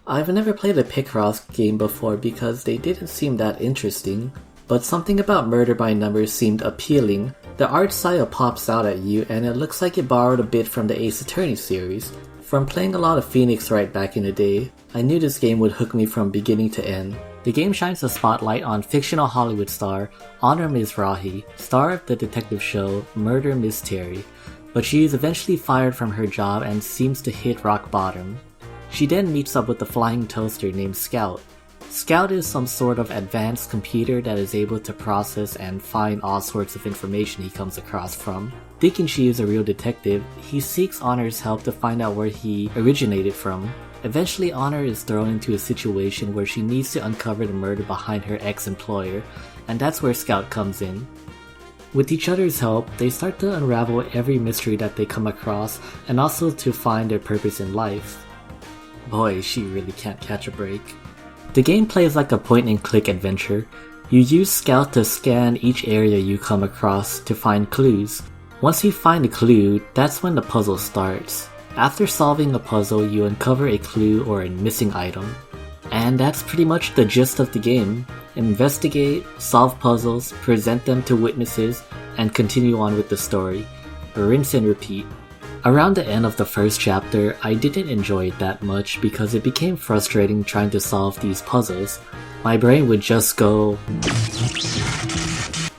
I've never played a Picross game before because they didn't seem that interesting, but something about Murder by Numbers seemed appealing. The art style pops out at you and it looks like it borrowed a bit from the Ace Attorney series. From playing a lot of Phoenix Wright back in the day, I knew this game would hook me from beginning to end. The game shines a spotlight on fictional Hollywood star Honor Mizrahi, star of the detective show Murder Mystery, but she is eventually fired from her job and seems to hit rock bottom. She then meets up with a flying toaster named Scout. Scout is some sort of advanced computer that is able to process and find all sorts of information he comes across from. Thinking she is a real detective, he seeks Honor's help to find out where he originated from. Eventually, Honor is thrown into a situation where she needs to uncover the murder behind her ex-employer, and that's where Scout comes in. With each other's help, they start to unravel every mystery that they come across and also to find their purpose in life. Boy, she really can't catch a break. The game plays like a point-and-click adventure. You use Scout to scan each area you come across to find clues. Once you find a clue, that's when the puzzle starts. After solving a puzzle, you uncover a clue or a missing item. And that's pretty much the gist of the game. Investigate, solve puzzles, present them to witnesses, and continue on with the story. Rinse and repeat. Around the end of the first chapter, I didn't enjoy it that much because it became frustrating trying to solve these puzzles. My brain would just go...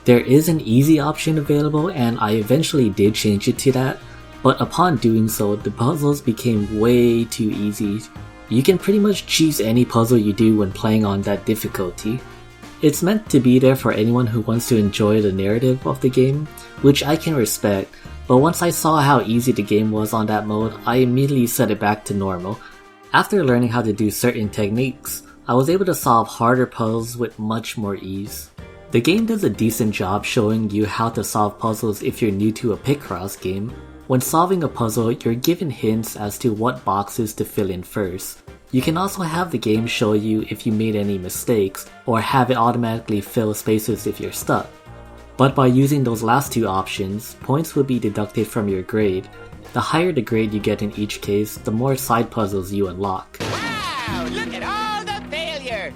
There is an easy option available and I eventually did change it to that, but upon doing so, the puzzles became way too easy. You can pretty much choose any puzzle you do when playing on that difficulty. It's meant to be there for anyone who wants to enjoy the narrative of the game, which I can respect. But once I saw how easy the game was on that mode, I immediately set it back to normal. After learning how to do certain techniques, I was able to solve harder puzzles with much more ease. The game does a decent job showing you how to solve puzzles if you're new to a Picross game. When solving a puzzle, you're given hints as to what boxes to fill in first. You can also have the game show you if you made any mistakes, or have it automatically fill spaces if you're stuck. But by using those last two options, points will be deducted from your grade. The higher the grade you get in each case, the more side puzzles you unlock. Wow, look at all the failure!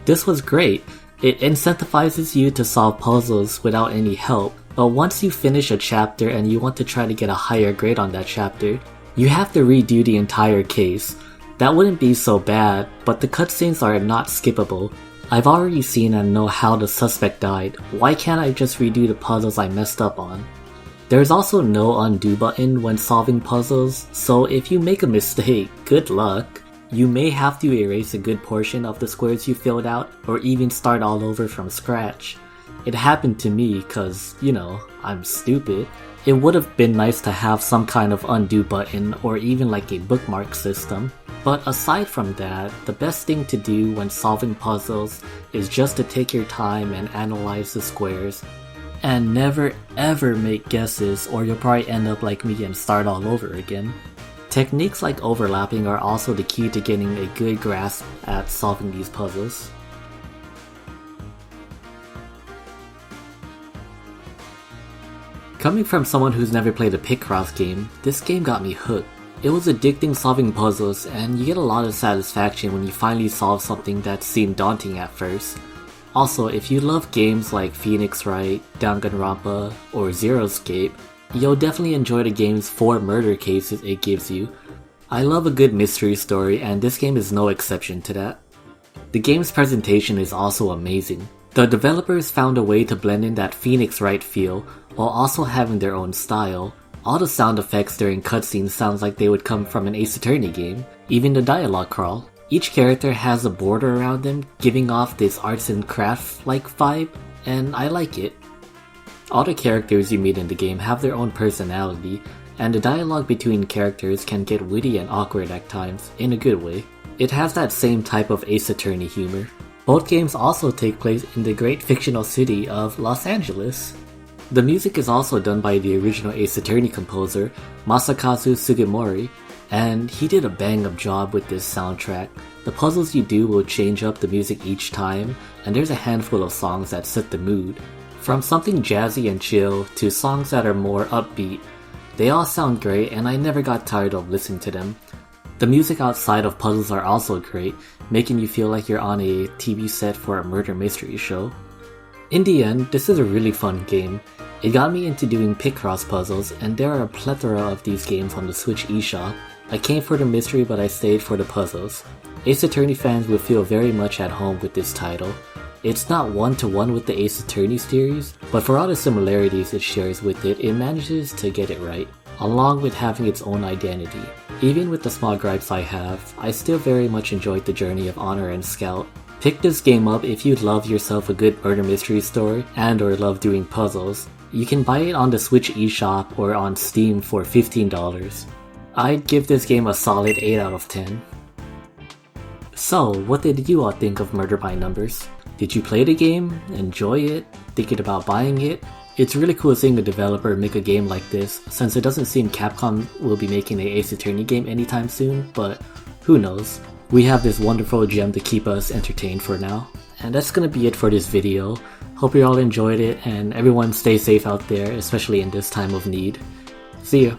This was great. It incentivizes you to solve puzzles without any help, but once you finish a chapter and you want to try to get a higher grade on that chapter, you have to redo the entire case. That wouldn't be so bad, but the cutscenes are not skippable. I've already seen and know how the suspect died. Why can't I just redo the puzzles I messed up on? There's also no undo button when solving puzzles, so if you make a mistake, good luck. You may have to erase a good portion of the squares you filled out, or even start all over from scratch. It happened to me cause, you know, I'm stupid. It would have been nice to have some kind of undo button or even like a bookmark system. But aside from that, the best thing to do when solving puzzles is just to take your time and analyze the squares. And never ever make guesses or you'll probably end up like me and start all over again. Techniques like overlapping are also the key to getting a good grasp at solving these puzzles. Coming from someone who's never played a Picross game, this game got me hooked. It was addicting solving puzzles, and you get a lot of satisfaction when you finally solve something that seemed daunting at first. Also, if you love games like Phoenix Wright, Danganronpa, or Zeroscape, you'll definitely enjoy the game's 4 murder cases it gives you. I love a good mystery story, and this game is no exception to that. The game's presentation is also amazing. The developers found a way to blend in that Phoenix Wright feel, while also having their own style. All the sound effects during cutscenes sounds like they would come from an Ace Attorney game, even the dialogue crawl. Each character has a border around them, giving off this arts and crafts-like vibe, and I like it. All the characters you meet in the game have their own personality, and the dialogue between characters can get witty and awkward at times, in a good way. It has that same type of Ace Attorney humor. Both games also take place in the great fictional city of Los Angeles. The music is also done by the original Ace Attorney composer, Masakazu Sugimori, and he did a bang-up job with this soundtrack. The puzzles you do will change up the music each time, and there's a handful of songs that set the mood. From something jazzy and chill to songs that are more upbeat, they all sound great and I never got tired of listening to them. The music outside of puzzles are also great, making you feel like you're on a TV set for a murder mystery show. In the end, this is a really fun game. It got me into doing Picross puzzles, and there are a plethora of these games on the Switch eShop. I came for the mystery, but I stayed for the puzzles. Ace Attorney fans will feel very much at home with this title. It's not one-to-one with the Ace Attorney series, but for all the similarities it shares with it, it manages to get it right, along with having its own identity. Even with the small gripes I have, I still very much enjoyed the journey of Honor and Scout. Pick this game up if you love yourself a good murder mystery story and or love doing puzzles. You can buy it on the Switch eShop or on Steam for $15. I'd give this game a solid 8 out of 10. So, what did you all think of Murder by Numbers? Did you play the game? Enjoy it? Thinking about buying it? It's really cool seeing a developer make a game like this, since it doesn't seem Capcom will be making an Ace Attorney game anytime soon, but who knows. We have this wonderful gem to keep us entertained for now. And that's gonna be it for this video. Hope you all enjoyed it, and everyone stay safe out there, especially in this time of need. See ya!